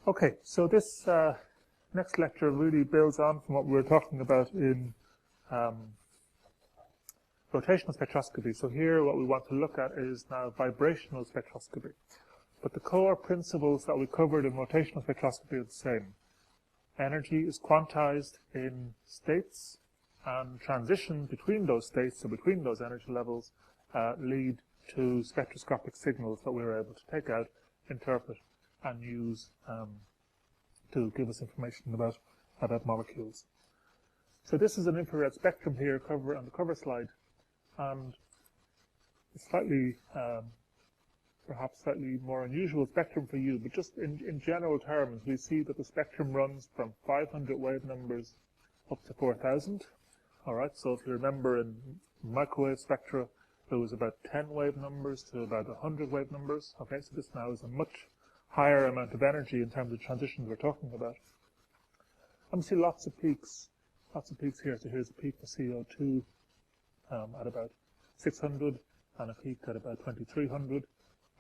Okay, so this next lecture really builds on from what we were talking about in rotational spectroscopy. So here what we want to look at is now vibrational spectroscopy. But the core principles that we covered in rotational spectroscopy are the same. Energy is quantized in states, and transition between those states, so between those energy levels, lead to spectroscopic signals that we are able to take out, interpret, and use to give us information about molecules. So this is an infrared spectrum here on the cover slide, and it's slightly, perhaps slightly more unusual spectrum for you, but just in general terms, we see that the spectrum runs from 500 wave numbers up to 4,000. All right, so if you remember in microwave spectra, there was about 10 wave numbers to about 100 wave numbers. Okay, so this now is a much higher amount of energy in terms of transitions we're talking about. And we see lots of peaks here. So here's a peak for CO2 at about 600 and a peak at about 2300.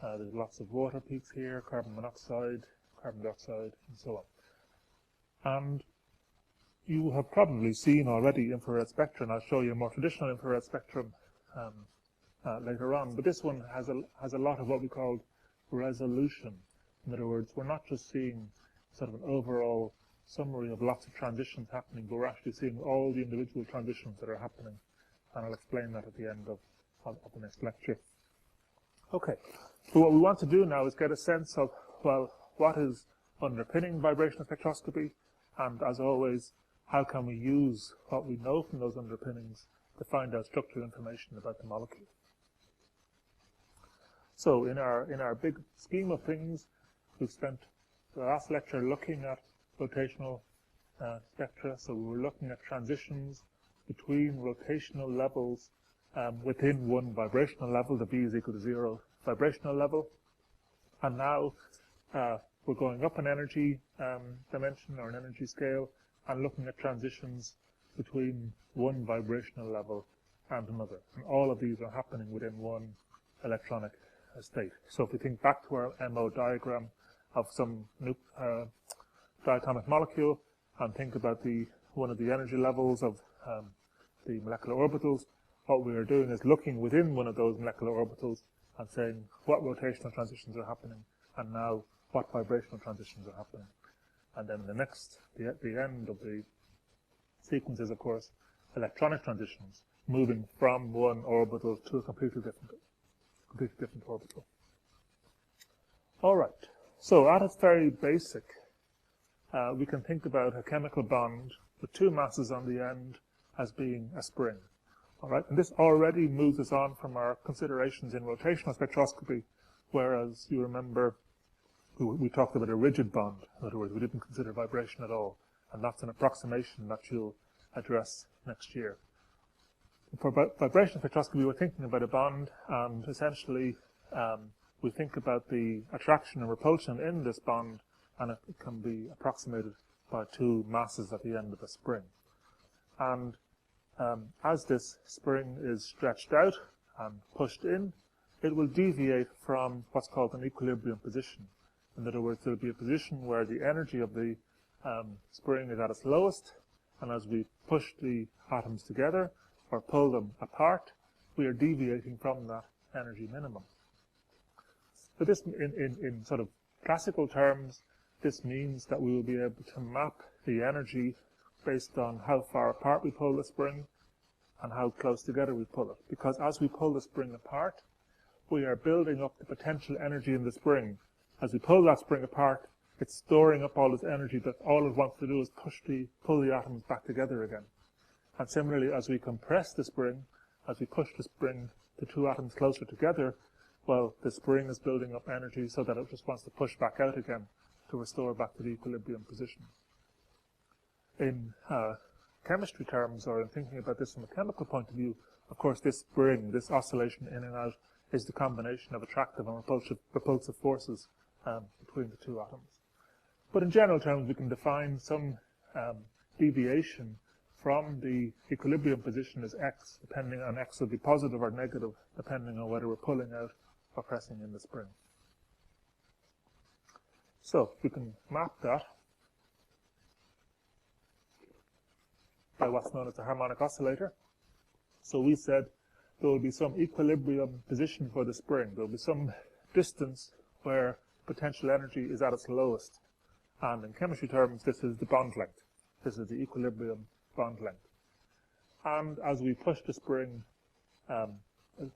There's lots of water peaks here, carbon monoxide, carbon dioxide, and so on. And you have probably seen already infrared spectra, and I'll show you a more traditional infrared spectrum later on. But this one has a lot of what we call resolution. In other words, we're not just seeing sort of an overall summary of lots of transitions happening, but we're actually seeing all the individual transitions that are happening. And I'll explain that at the end of the next lecture. Okay, so what we want to do now is get a sense of, well, what is underpinning vibrational spectroscopy, and as always, how can we use what we know from those underpinnings to find out structural information about the molecule. So in our big scheme of things, we've spent the last lecture looking at rotational spectra. So we were looking at transitions between rotational levels within one vibrational level, the V is equal to 0 vibrational level. And now we're going up an energy dimension or an energy scale and looking at transitions between one vibrational level and another. And all of these are happening within one electronic state. So if we think back to our MO diagram of some diatomic molecule and think about one of the energy levels of the molecular orbitals, what we are doing is looking within one of those molecular orbitals and saying what rotational transitions are happening, and now what vibrational transitions are happening. And then the end of the sequence is, of course, electronic transitions, moving from one orbital to a completely different orbital. All right, so at its very basic, we can think about a chemical bond with two masses on the end as being a spring. All right, and this already moves us on from our considerations in rotational spectroscopy, whereas you remember we talked about a rigid bond. In other words, we didn't consider vibration at all, and that's an approximation that you'll address next year. For vibrational spectroscopy, we're thinking about a bond, and essentially we think about the attraction and repulsion in this bond, and it can be approximated by two masses at the end of a spring. And as this spring is stretched out and pushed in, it will deviate from what's called an equilibrium position. In other words, there will be a position where the energy of the spring is at its lowest, and as we push the atoms together or pull them apart, we are deviating from that energy minimum. So this, in sort of classical terms, this means that we will be able to map the energy based on how far apart we pull the spring and how close together we pull it. Because as we pull the spring apart, we are building up the potential energy in the spring. As we pull that spring apart, it's storing up all this energy that all it wants to do is pull the atoms back together again. And similarly, as we compress the spring, as we push the spring, the two atoms closer together, well, the spring is building up energy so that it just wants to push back out again to restore back to the equilibrium position. In chemistry terms, or in thinking about this from a chemical point of view, of course, this spring, this oscillation in and out, is the combination of attractive and repulsive forces between the two atoms. But in general terms, we can define some deviation from the equilibrium position as x, depending on x will be positive or negative, depending on whether we're pulling out or pressing in the spring. So we can map that by what's known as the harmonic oscillator. So we said there will be some equilibrium position for the spring. There will be some distance where potential energy is at its lowest. And in chemistry terms, this is the bond length. This is the equilibrium bond length. And as we push the spring,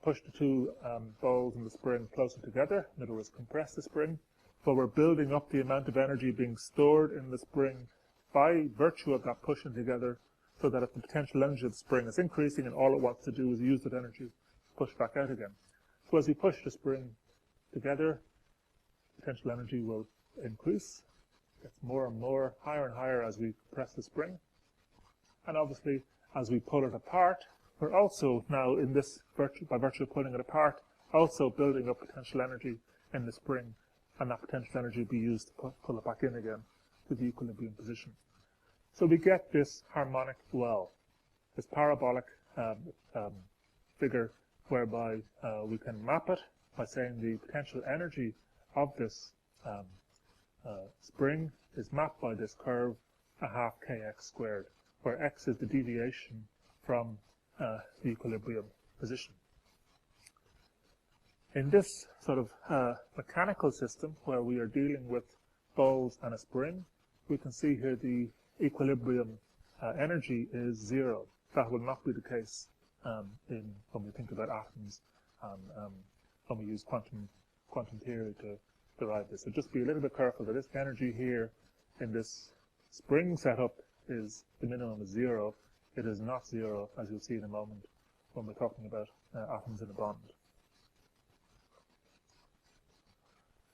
push the two balls in the spring closer together, in other words, compress the spring, but we're building up the amount of energy being stored in the spring by virtue of that pushing together, so that if the potential energy of the spring is increasing and all it wants to do is use that energy to push back out again. So as we push the spring together, potential energy will increase, gets more and more, higher and higher as we press the spring. And obviously, as we pull it apart, we're also now in this, by virtue of pulling it apart, also building up potential energy in the spring, and that potential energy will be used to pull it back in again to the equilibrium position. So we get this harmonic well, this parabolic figure, whereby we can map it by saying the potential energy of this spring is mapped by this curve, a half kx squared, where x is the deviation from the equilibrium position. In this sort of mechanical system, where we are dealing with balls and a spring, we can see here the equilibrium energy is 0. That will not be the case when we think about atoms and when we use quantum theory to derive this. So just be a little bit careful that this energy here in this spring setup is the minimum is 0. It is not 0, as you'll see in a moment when we're talking about atoms in a bond.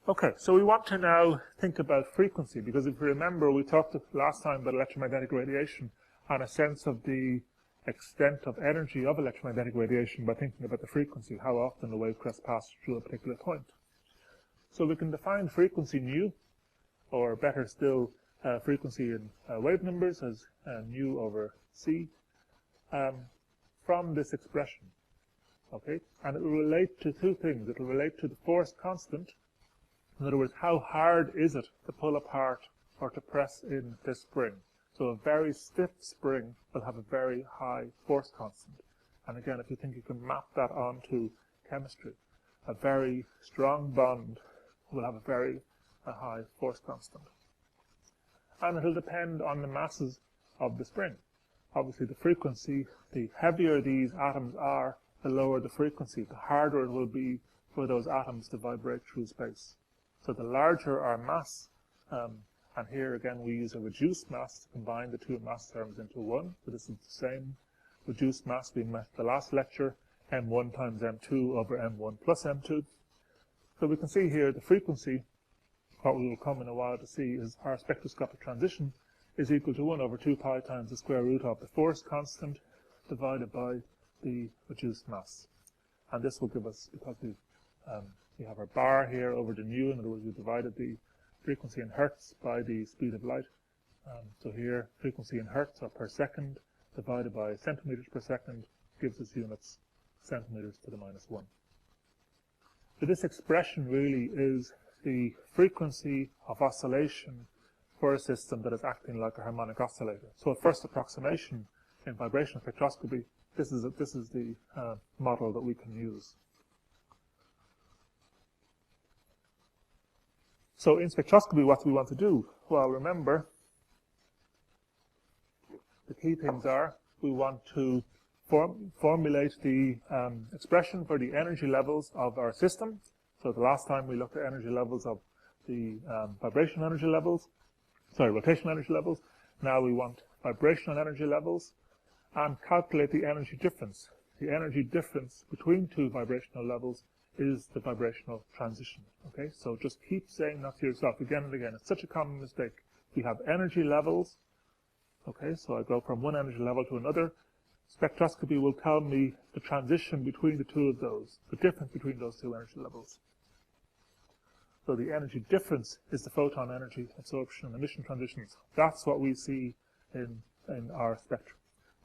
Okay, so we want to now think about frequency, because if you remember, we talked last time about electromagnetic radiation and a sense of the extent of energy of electromagnetic radiation by thinking about the frequency, how often the wave crest passes through a particular point. So we can define frequency nu, or better still, frequency in wave numbers as nu over c, from this expression. Okay, and it will relate to two things. It will relate to the force constant. In other words, how hard is it to pull apart or to press in this spring? So a very stiff spring will have a very high force constant. And again, if you think you can map that onto chemistry, a very strong bond will have a very high force constant. And it will depend on the masses of the spring. Obviously, the frequency, the heavier these atoms are, the lower the frequency, the harder it will be for those atoms to vibrate through space. So the larger our mass, and here again we use a reduced mass to combine the two mass terms into one. So this is the same reduced mass we met the last lecture, m1 times m2 over m1 plus m2. So we can see here the frequency, what we will come in a while to see, is our spectroscopic transition is equal to 1 over 2 pi times the square root of the force constant divided by the reduced mass. And this will give us, because we have our bar here over the nu, in other words, we divided the frequency in hertz by the speed of light. So here, frequency in hertz or per second divided by centimeters per second gives us units centimeters to the minus 1. So this expression really is the frequency of oscillation for a system that is acting like a harmonic oscillator. So at first approximation in vibrational spectroscopy, this is the model that we can use. So in spectroscopy, what do we want to do? Well, remember, the key things are, we want to formulate the expression for the energy levels of our system. So the last time we looked at energy levels of the rotational energy levels. Now we want vibrational energy levels and calculate the energy difference. The energy difference between two vibrational levels is the vibrational transition. Okay, so just keep saying that to yourself again and again. It's such a common mistake. We have energy levels. Okay, so I go from one energy level to another. Spectroscopy will tell me the transition between the two of those, the difference between those two energy levels. So the energy difference is the photon energy absorption and emission transitions. That's what we see in our spectrum.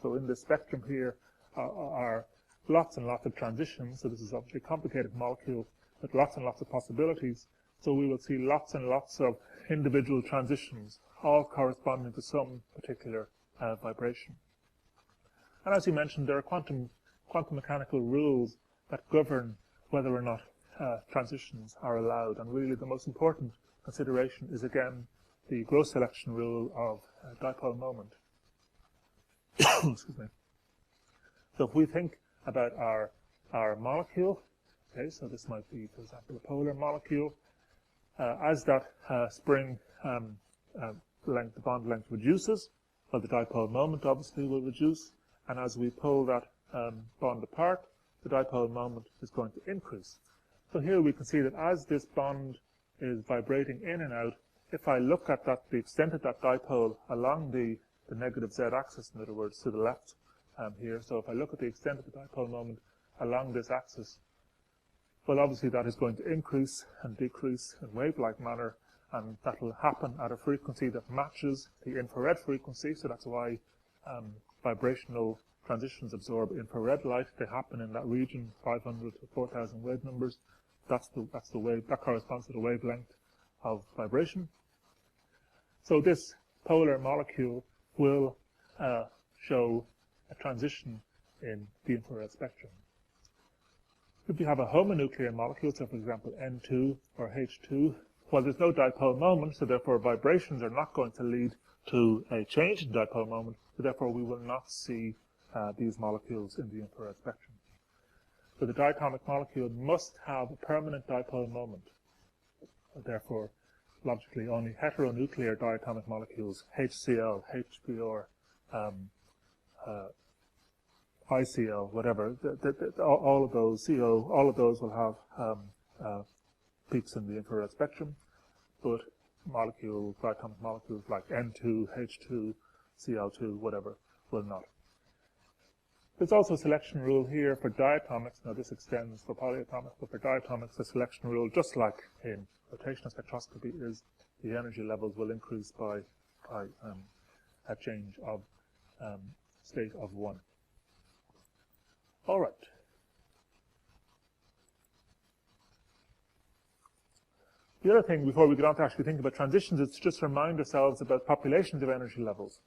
So in this spectrum here are lots and lots of transitions. So this is obviously a complicated molecule with lots and lots of possibilities. So we will see lots and lots of individual transitions, all corresponding to some particular vibration. And as you mentioned, there are quantum mechanical rules that govern whether or not transitions are allowed. And really the most important consideration is, again, the gross selection rule of dipole moment. Excuse me. So if we think about our molecule, okay, so this might be, for example, a polar molecule, as that spring length, the bond length reduces, well, the dipole moment obviously will reduce, and as we pull that bond apart, the dipole moment is going to increase. So here we can see that as this bond is vibrating in and out, if I look at that, the extent of that dipole along the negative z-axis, in other words, to the left here, so if I look at the extent of the dipole moment along this axis, well, obviously that is going to increase and decrease in wave-like manner, and that will happen at a frequency that matches the infrared frequency, so that's why vibrational transitions absorb infrared light. They happen in that region, 500 to 4,000 wave numbers. That's the wave, that corresponds to the wavelength of vibration. So this polar molecule will show a transition in the infrared spectrum. If you have a homonuclear molecule, so for example N2 or H2, well, there's no dipole moment, so therefore vibrations are not going to lead to a change in dipole moment, so therefore we will not see these molecules in the infrared spectrum. So the diatomic molecule must have a permanent dipole moment. Therefore, logically, only heteronuclear diatomic molecules, HCl, HBr, ICl, whatever, all of those, CO, all of those will have peaks in the infrared spectrum, but diatomic molecules like N2, H2, Cl2, whatever, will not. There's also a selection rule here for diatomics. Now this extends for polyatomics, but for diatomics the selection rule, just like in rotational spectroscopy, is the energy levels will increase by a change of state of 1. All right. The other thing, before we get on to actually think about transitions, is to just remind ourselves about populations of energy levels.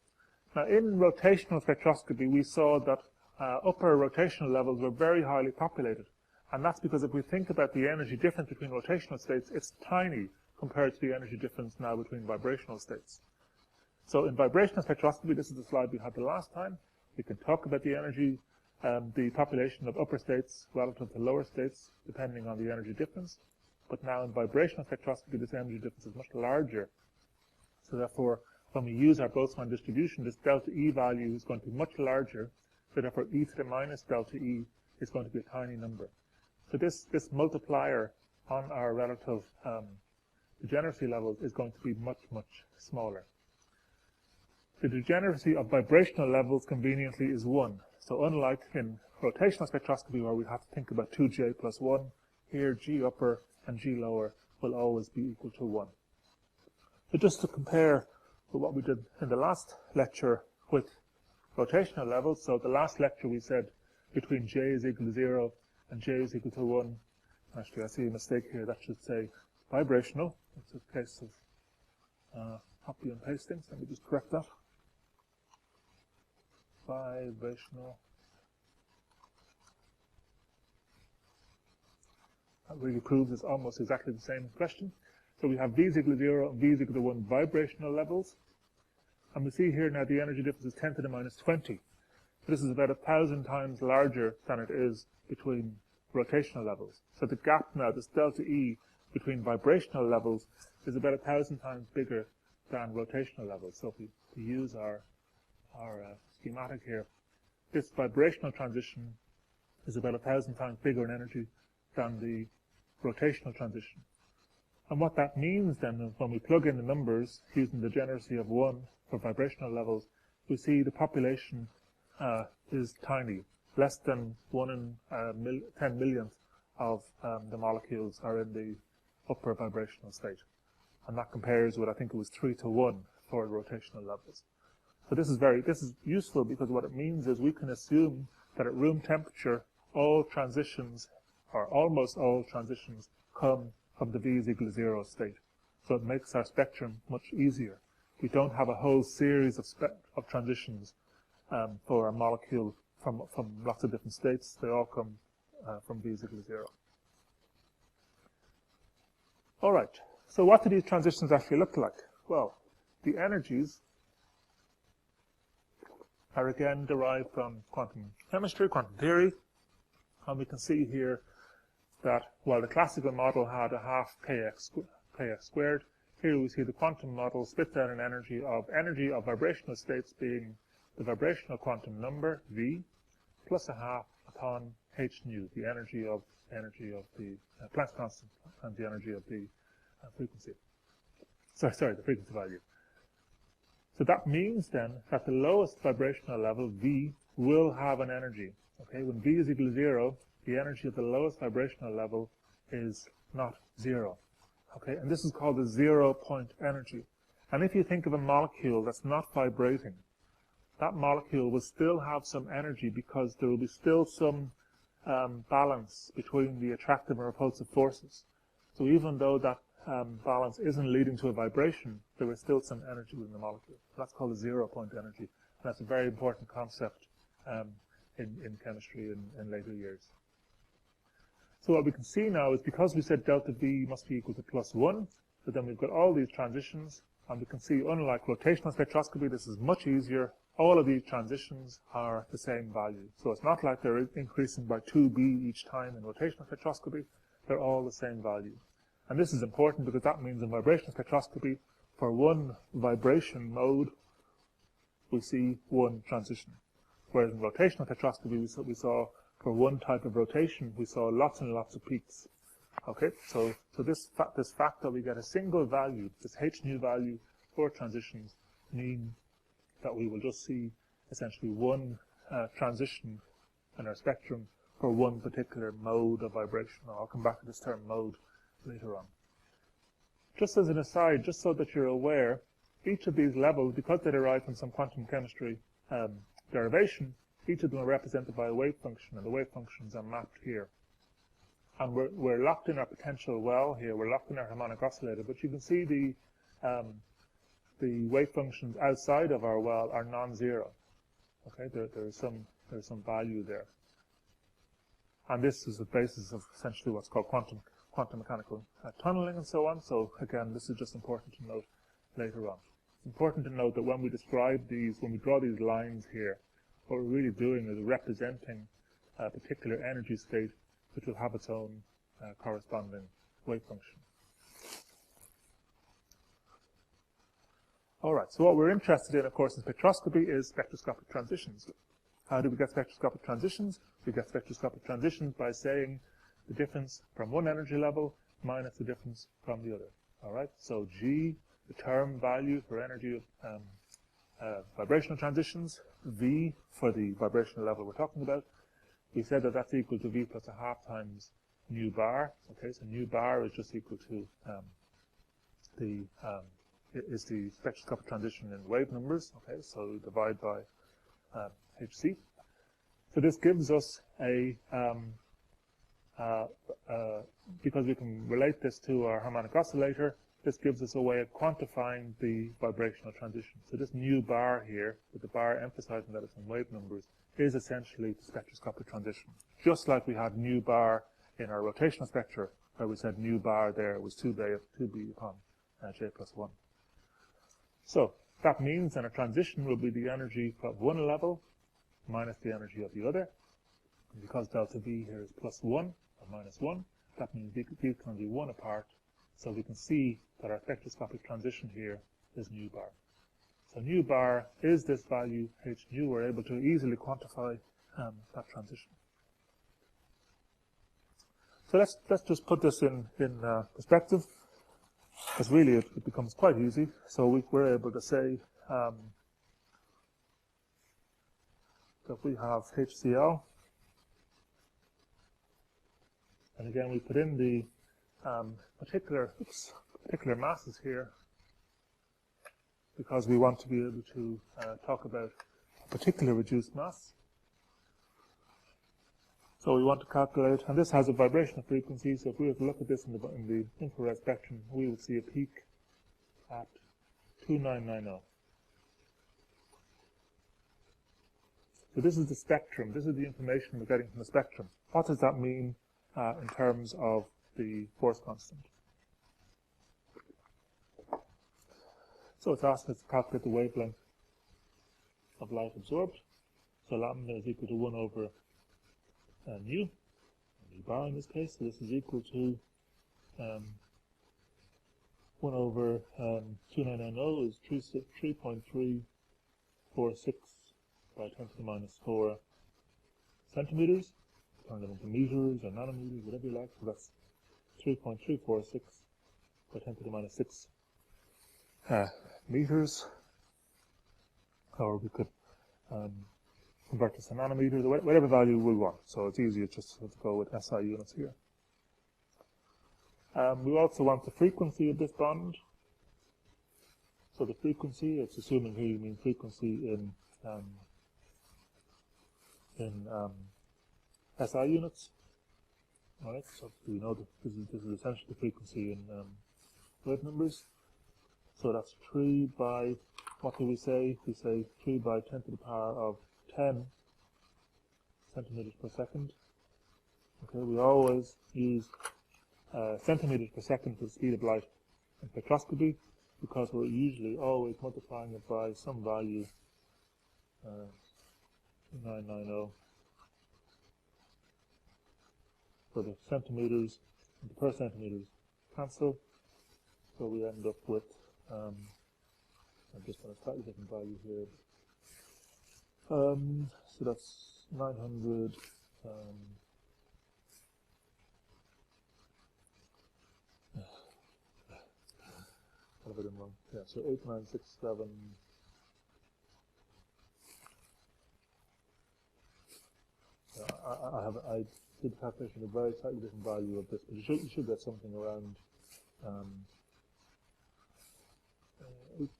Now, in rotational spectroscopy, we saw that upper rotational levels were very highly populated. And that's because if we think about the energy difference between rotational states, it's tiny compared to the energy difference now between vibrational states. So in vibrational spectroscopy, this is the slide we had the last time. We can talk about the energy, the population of upper states relative to lower states, depending on the energy difference. But now in vibrational spectroscopy, this energy difference is much larger. So therefore, when we use our Boltzmann distribution, this delta E value is going to be much larger. So therefore, e to the minus delta E is going to be a tiny number. So this multiplier on our relative degeneracy levels is going to be much, much smaller. The degeneracy of vibrational levels conveniently is 1. So unlike in rotational spectroscopy where we have to think about 2J plus 1, here G upper and G lower will always be equal to 1. So just to compare with what we did in the last lecture with rotational levels, so the last lecture we said between J is equal to 0 and J is equal to 1. Actually, I see a mistake here. That should say vibrational. It's a case of copy and pasting. So let me just correct that. Vibrational. That really proves it's almost exactly the same question. So we have V is equal to 0 and V is equal to 1 vibrational levels. And we see here now the energy difference is 10 to the minus 20. This is about 1,000 times larger than it is between rotational levels. So the gap now, this delta E between vibrational levels, is about 1,000 times bigger than rotational levels. So if we use our schematic here, this vibrational transition is about 1,000 times bigger in energy than the rotational transition. And what that means then is when we plug in the numbers using the degeneracy of 1 for vibrational levels, we see the population is tiny. Less than 1 in 10 millionth of the molecules are in the upper vibrational state. And that compares with, I think it was 3 to 1 for rotational levels. So this is useful because what it means is we can assume that at room temperature, all transitions, or almost all transitions, come of the V is equal to 0 state. So it makes our spectrum much easier. We don't have a whole series of transitions for a molecule from lots of different states. They all come from V is equal to 0. All right, so what do these transitions actually look like? Well, the energies are again derived from quantum chemistry, quantum theory, and we can see here that while the classical model had a half kx squared, here we see the quantum model spits out an energy of vibrational states being the vibrational quantum number, V, plus a half upon h nu, the energy of the Planck's constant and the energy of the frequency. Sorry, the frequency value. So that means then that the lowest vibrational level, V, will have an energy. Okay, when V is equal to 0, the energy at the lowest vibrational level is not 0. Okay, and this is called the 0-point energy. And if you think of a molecule that's not vibrating, that molecule will still have some energy because there will be still some balance between the attractive and repulsive forces. So even though that balance isn't leading to a vibration, there is still some energy within the molecule. That's called a 0-point energy. And that's a very important concept in chemistry in later years. So what we can see now is because we said delta V must be equal to +1, so then we've got all these transitions, and we can see, unlike rotational spectroscopy, this is much easier. All of these transitions are the same value. So it's not like they're increasing by 2B each time in rotational spectroscopy. They're all the same value. And this is important because that means in vibrational spectroscopy, for one vibration mode, we see one transition. Whereas in rotational spectroscopy, we saw for one type of rotation, we saw lots and lots of peaks. Okay, so this fact that we get a single value, this h nu value for transitions, mean that we will just see essentially one transition in our spectrum for one particular mode of vibration. I'll come back to this term mode later on. Just as an aside, just so that you're aware, each of these levels, because they derive from some quantum chemistry derivation, each of them are represented by a wave function, and the wave functions are mapped here. And we're locked in our potential well here, we're locked in our harmonic oscillator, but you can see the wave functions outside of our well are non-zero. Okay, there's some value there. And this is the basis of essentially what's called quantum mechanical tunneling and so on. So again, this is just important to note later on. It's important to note that when we describe these, when we draw these lines here, what we're really doing is representing a particular energy state which will have its own corresponding wave function. All right, so what we're interested in, of course, in spectroscopy is spectroscopic transitions. How do we get spectroscopic transitions? We get spectroscopic transitions by saying the difference from one energy level minus the difference from the other. All right, so G, the term value for energy of vibrational transitions, V for the vibrational level we're talking about. We said that that's equal to V plus a half times nu bar. Okay, so nu bar is just equal to the spectroscopic transition in wave numbers. Okay, so divide by hc. So this gives us a because we can relate this to our harmonic oscillator, this gives us a way of quantifying the vibrational transition. So this nu bar here, with the bar emphasizing that it's in wave numbers, is essentially the spectroscopic transition. Just like we had nu bar in our rotational spectra, where we said nu bar there was 2b upon j plus 1. So that means that a transition will be the energy of one level minus the energy of the other. And because delta V here is plus 1 or minus 1, that means these can be 1 apart. So we can see that our spectroscopic transition here is nu bar. So nu bar is this value h nu. We're able to easily quantify that transition. So let's just put this in perspective, because really it becomes quite easy. So we're able to say that we have HCl, and again we put in the particular masses here because we want to be able to talk about a particular reduced mass. So we want to calculate, and this has a vibrational frequency, so if we were to look at this in the infrared spectrum, we would see a peak at 2990. So this is the spectrum, this is the information we're getting from the spectrum. What does that mean in terms of the force constant? So it's asking us to calculate the wavelength of light absorbed. So lambda is equal to 1 over mu bar in this case. So this is equal to 1 over 2990 is 3.346 by 10 to the minus 4 centimeters. Turn them into meters or nanometers, whatever you like. So that's 3.346 by 10 to the minus 6 meters. Or we could convert this to nanometers, or whatever value we want. So it's easier just to go with SI units here. We also want the frequency of this bond. So the frequency, it's assuming here you mean frequency in SI units. All right, so we know that this is essentially the frequency in wave numbers. So that's 3 by, what do we say? We say 3 by 10 to the power of 10 centimeters per second. Okay, we always use centimeters per second for the speed of light in spectroscopy, because we're usually always multiplying it by some value, 990, for the centimeters, and the per centimeters cancel, so we end up with, I'm just on a slightly different value here, so that's 900, what have I done wrong? Yeah, so 8967. I did the calculation of a very slightly different value of this, but you should get something around 8.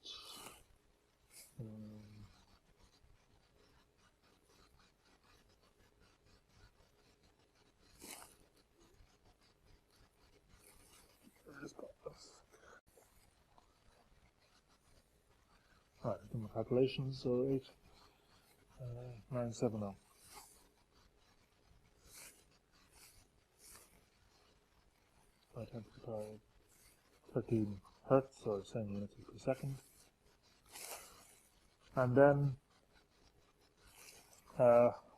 Alright, do my calculations, so 8,970. By 10 to the power 13 hertz, or same units per second. And then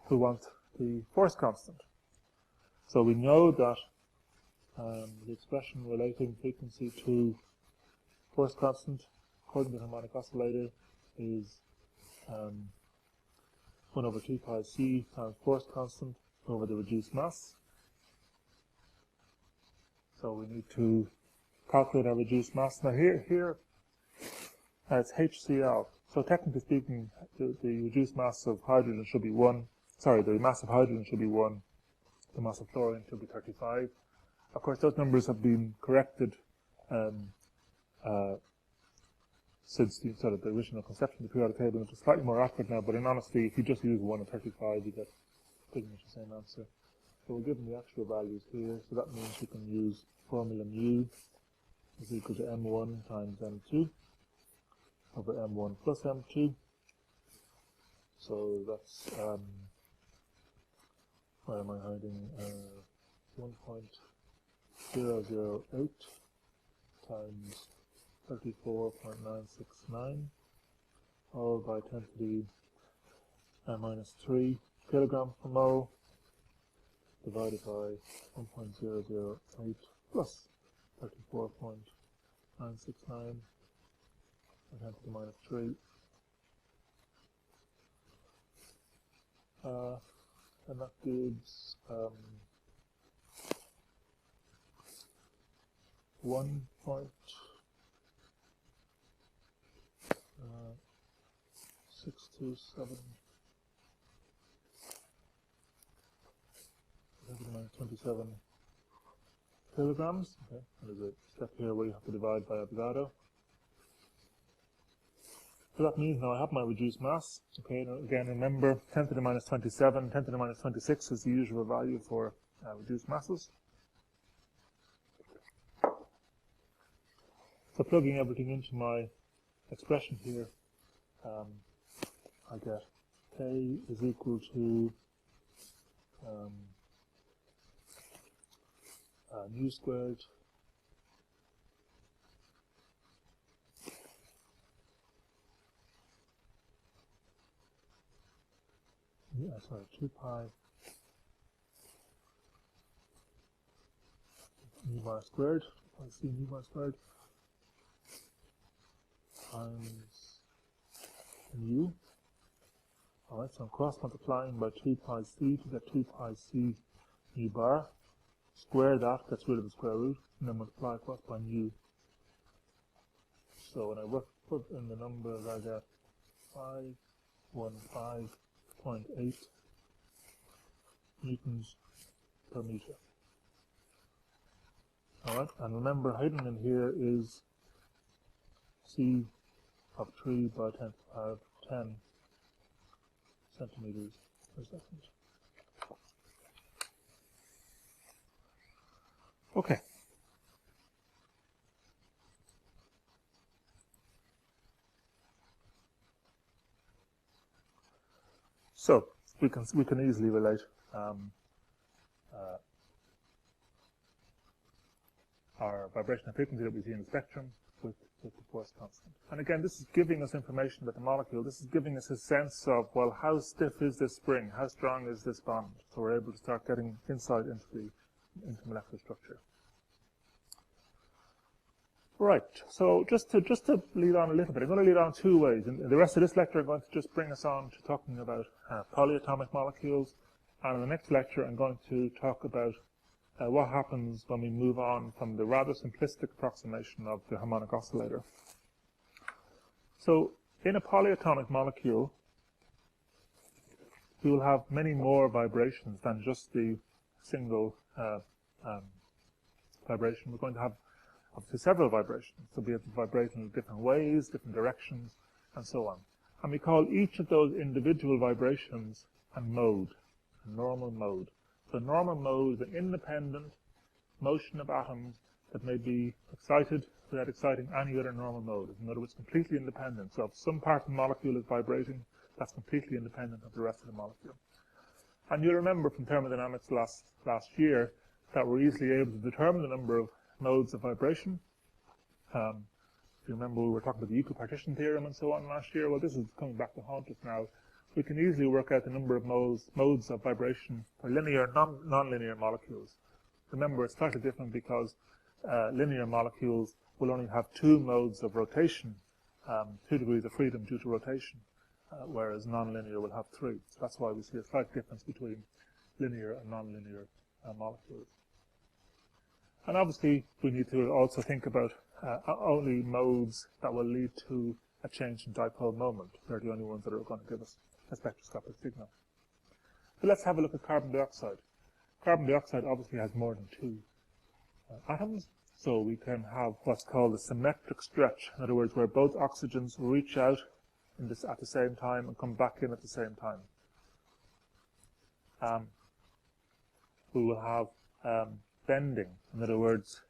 we want the force constant. So we know that the expression relating frequency to force constant, according to the harmonic oscillator, is 1 over 2 pi c times force constant over the reduced mass. So we need to calculate our reduced mass. Now here it's HCl. So technically speaking, the reduced mass of hydrogen should be 1. Sorry, the mass of hydrogen should be 1. The mass of fluorine should be 35. Of course, those numbers have been corrected since the original conception of the periodic table, which is slightly more accurate now, but in honesty, if you just use 1 and 35, you get pretty much the same answer. So we're given the actual values here, so that means we can use formula mu is equal to m1 times m2 over m1 plus m2. So that's, where am I hiding? 1.008 times 34.969, all by 10 to the minus 3 kilogram per mole, divided by 1.008 plus 34.969 by 10 to the minus 3. And that gives 1.627 27 kilograms. Okay, there's a step here where you have to divide by Avogadro. So that means now I have my reduced mass. Okay, now again, remember 10 to the minus 27, 10 to the minus 26 is the usual value for reduced masses. So plugging everything into my expression here, I get K is equal to mu squared sorry, 2 pi mu bar squared, I see mu bar squared, times mu. Alright, so I'm cross multiplying by 2 pi c to get 2 pi c mu bar. Square that, gets rid of the square root, and then multiply across by mu. So when I put in the numbers, I get 515.8 newtons per meter. Alright, and remember hidden in here is C of 3 by 10 to the power of 10 centimeters per second. Okay. So we can easily relate our vibrational frequency that we see in the spectrum with the force constant. And again, this is giving us information about the molecule. This is giving us a sense of, well, how stiff is this spring? How strong is this bond? So we're able to start getting insight into molecular structure. Right, so just to lead on a little bit, I'm going to lead on two ways. In the rest of this lecture, I'm going to just bring us on to talking about polyatomic molecules. And in the next lecture, I'm going to talk about what happens when we move on from the rather simplistic approximation of the harmonic oscillator. So in a polyatomic molecule, we will have many more vibrations than just the single vibration. We're going to have obviously several vibrations. So we have to vibrate in different ways, different directions, and so on. And we call each of those individual vibrations a mode, a normal mode. So a normal mode is an independent motion of atoms that may be excited without exciting any other normal mode. In other words, completely independent. So if some part of the molecule is vibrating, that's completely independent of the rest of the molecule. And you'll remember from thermodynamics last year that we're easily able to determine the number of modes of vibration. If you remember, we were talking about the equipartition theorem and so on last year. Well, this is coming back to haunt us now. We can easily work out the number of modes of vibration for linear and non-linear molecules. Remember, it's slightly different because linear molecules will only have 2 modes of rotation, 2 degrees of freedom due to rotation, whereas non-linear will have 3. So that's why we see a slight difference between linear and non-linear molecules. And obviously, we need to also think about only modes that will lead to a change in dipole moment. They're the only ones that are going to give us a spectroscopic signal. So let's have a look at carbon dioxide. Carbon dioxide obviously has more than 2 atoms, so we can have what's called a symmetric stretch. In other words, where both oxygens reach out at the same time and come back in at the same time. We will have bending. In other words,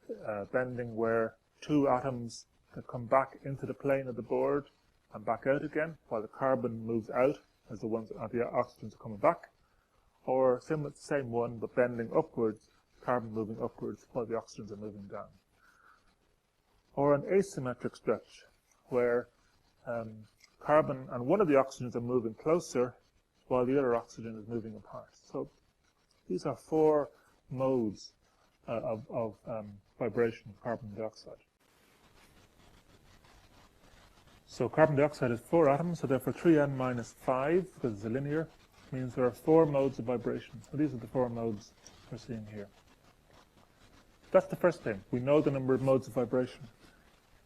bending where 2 atoms can come back into the plane of the board and back out again, while the carbon moves out as the oxygens are coming back. Or similar, the same one, but bending upwards, carbon moving upwards while the oxygens are moving down. Or an asymmetric stretch, where carbon and one of the oxygens are moving closer while the other oxygen is moving apart. So these are 4 modes of vibration of carbon dioxide. So carbon dioxide has 4 atoms, so therefore 3n minus 5, because it's a linear, means there are 4 modes of vibration. So these are the 4 modes we're seeing here. That's the first thing. We know the number of modes of vibration.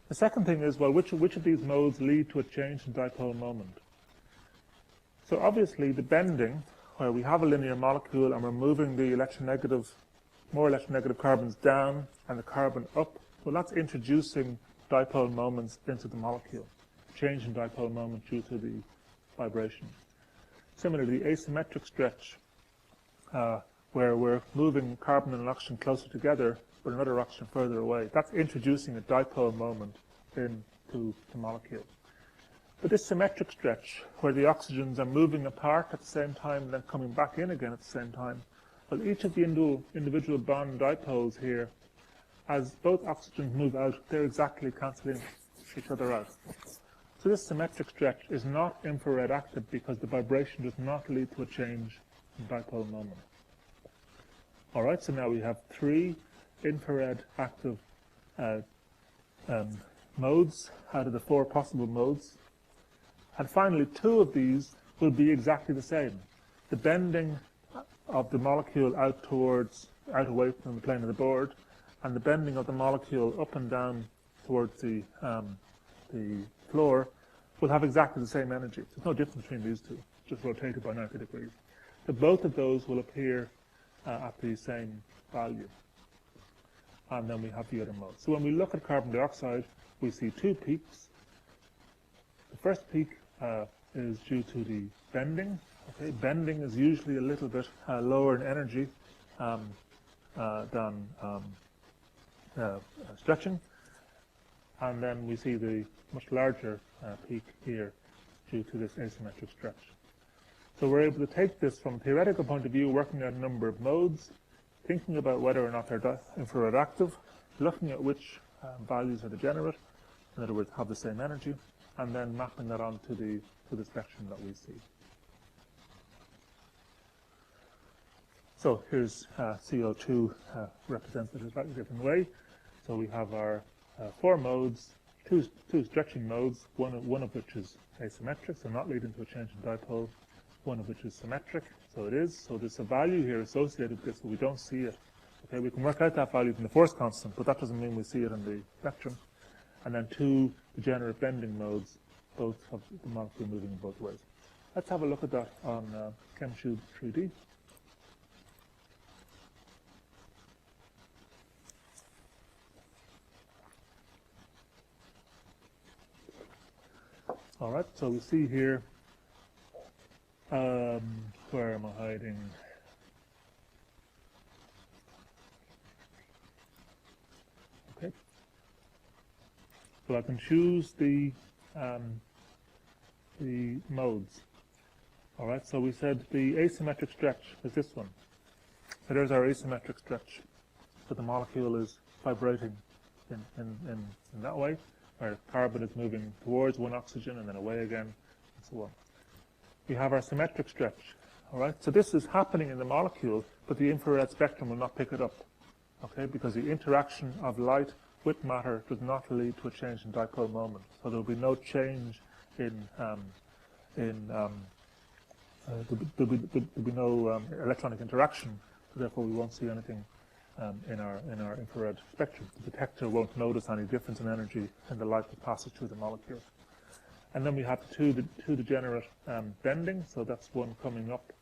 The second thing is, well, which of these modes lead to a change in dipole moment? So obviously the bending, where we have a linear molecule and we're moving the more electronegative carbons down and the carbon up, well, that's introducing dipole moments into the molecule. change in dipole moment due to the vibration. Similarly, the asymmetric stretch, where we're moving carbon and an oxygen closer together, but another oxygen further away, that's introducing a dipole moment into the molecule. But this symmetric stretch, where the oxygens are moving apart at the same time and then coming back in again at the same time, well, each of the individual bond dipoles here, as both oxygens move out, they're exactly cancelling each other out. So this symmetric stretch is not infrared active because the vibration does not lead to a change in dipole moment. All right, so now we have 3 infrared active modes out of the 4 possible modes. And finally, 2 of these will be exactly the same. The bending of the molecule out away from the plane of the board, and the bending of the molecule up and down towards the floor will have exactly the same energy. There's no difference between these two, just rotated by 90 degrees. So both of those will appear at the same value. And then we have the other modes. So when we look at carbon dioxide, we see 2 peaks. The first peak is due to the bending. Okay, bending is usually a little bit lower in energy than stretching. And then we see the much larger peak here due to this asymmetric stretch. So we're able to take this from a theoretical point of view, working out a number of modes, thinking about whether or not they're infrared active, looking at which values are degenerate, in other words, have the same energy, and then mapping that onto the spectrum that we see. So here's CO2 represented in a slightly different way. So we have our 4 modes, two stretching modes, one of which is asymmetric, so not leading to a change in dipole, one of which is symmetric, so it is. So there's a value here associated with this, but we don't see it. Okay, we can work out that value from the force constant, but that doesn't mean we see it in the spectrum. And then 2 degenerate bending modes, both of the molecule moving both ways. Let's have a look at that on ChemTube 3D. All right, so we see here, where am I hiding? Okay. So I can choose the modes. All right, so we said the asymmetric stretch is this one. So there's our asymmetric stretch. So the molecule is vibrating in that way, where carbon is moving towards one oxygen and then away again, and so on. We have our symmetric stretch. All right, so this is happening in the molecule, but the infrared spectrum will not pick it up, okay, because the interaction of light with matter does not lead to a change in dipole moment. So there will be no change there'll be no electronic interaction, so therefore we won't see anything in our infrared spectrum. The detector won't notice any difference in energy in the light that passes through the molecule. And then we have the two degenerate bending, so that's one coming up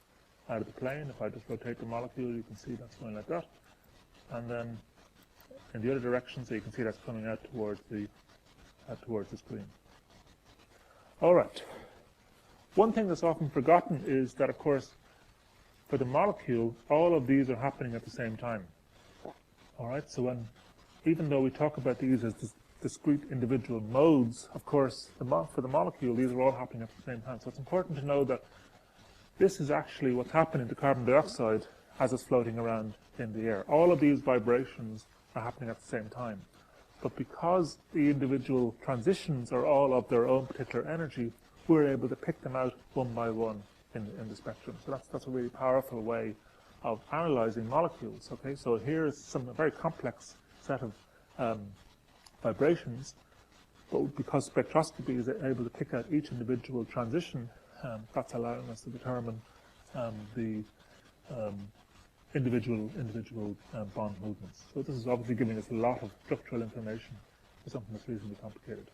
out of the plane. If I just rotate the molecule, you can see that's going like that. And then in the other direction, so you can see that's coming out towards the screen. All right. One thing that's often forgotten is that, of course, for the molecule, all of these are happening at the same time. All right, so even though we talk about these as discrete individual modes, of course, for the molecule, these are all happening at the same time. So it's important to know that this is actually what's happening to carbon dioxide as it's floating around in the air. All of these vibrations are happening at the same time. But because the individual transitions are all of their own particular energy, we're able to pick them out one by one in the spectrum. So that's a really powerful way of analyzing molecules. Okay, so here's a very complex set of vibrations, but because spectroscopy is able to pick out each individual transition, that's allowing us to determine the individual bond movements. So this is obviously giving us a lot of structural information for something that's reasonably complicated.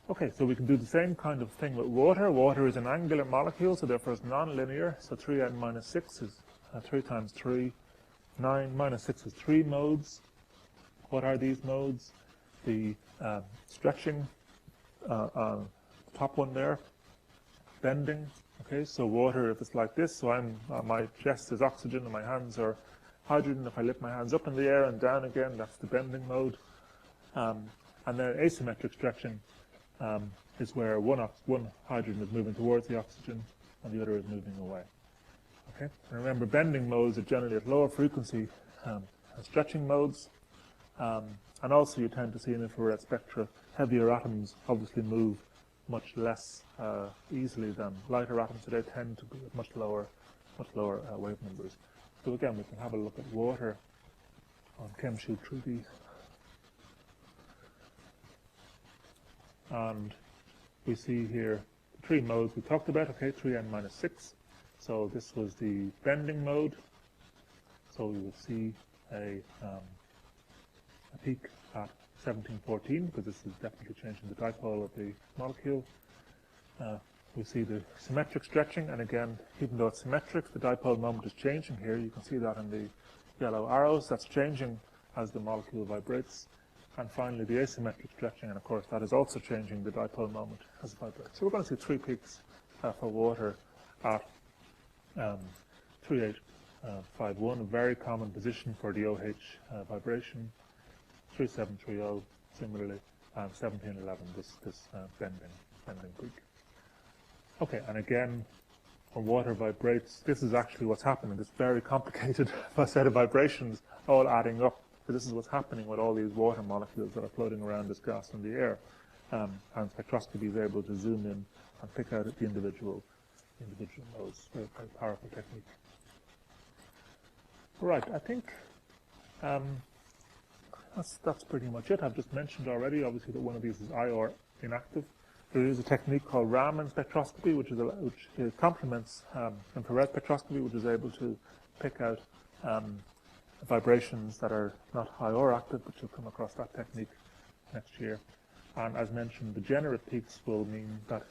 Okay, so we can do the same kind of thing with water. Water is an angular molecule, so therefore it's non-linear. So 3n minus 6 is 3 times 3. 9 minus 6 is 3 modes. What are these modes? the stretching on the top one there, bending. Okay, so water, if it's like this, so my chest is oxygen and my hands are hydrogen. If I lift my hands up in the air and down again, that's the bending mode. And then asymmetric stretching is where one hydrogen is moving towards the oxygen and the other is moving away. Okay, and remember, bending modes are generally at lower frequency stretching modes, and also you tend to see in infrared spectra heavier atoms obviously move much less easily than lighter atoms, so they tend to be at much lower wave numbers. So again, we can have a look at water on ChemShoot 3D. And we see here the three modes we talked about, okay, 3n-6. So this was the bending mode. So we will see a peak at 1714, because this is definitely changing the dipole of the molecule. We see the symmetric stretching, and again, even though it's symmetric, the dipole moment is changing here. You can see that in the yellow arrows. That's changing as the molecule vibrates. And finally, the asymmetric stretching, and of course, that is also changing the dipole moment as it vibrates. So we're going to see three peaks for water at 3851, a very common position for the OH vibration. 3730, similarly, and 1711, this bending peak. Okay, and again, when water vibrates, this is actually what's happening. This very complicated set of vibrations all adding up. So this is what's happening with all these water molecules that are floating around this gas in the air. And spectroscopy is able to zoom in and pick out the individual modes. Very, very powerful technique. Right, I think that's pretty much it. I've just mentioned already, obviously, that one of these is IR inactive. There is a technique called Raman spectroscopy, which complements infrared spectroscopy, which is able to pick out vibrations that are not high or active, but you'll come across that technique next year. And as mentioned, the generate peaks will mean that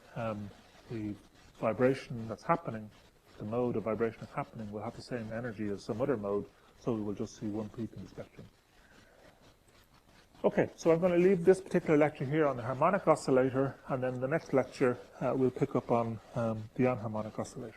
the vibration that's happening, the mode of vibration that's happening, will have the same energy as some other mode, so we will just see one peak in the spectrum. Okay, so I'm going to leave this particular lecture here on the harmonic oscillator, and then the next lecture we'll pick up on the anharmonic oscillator.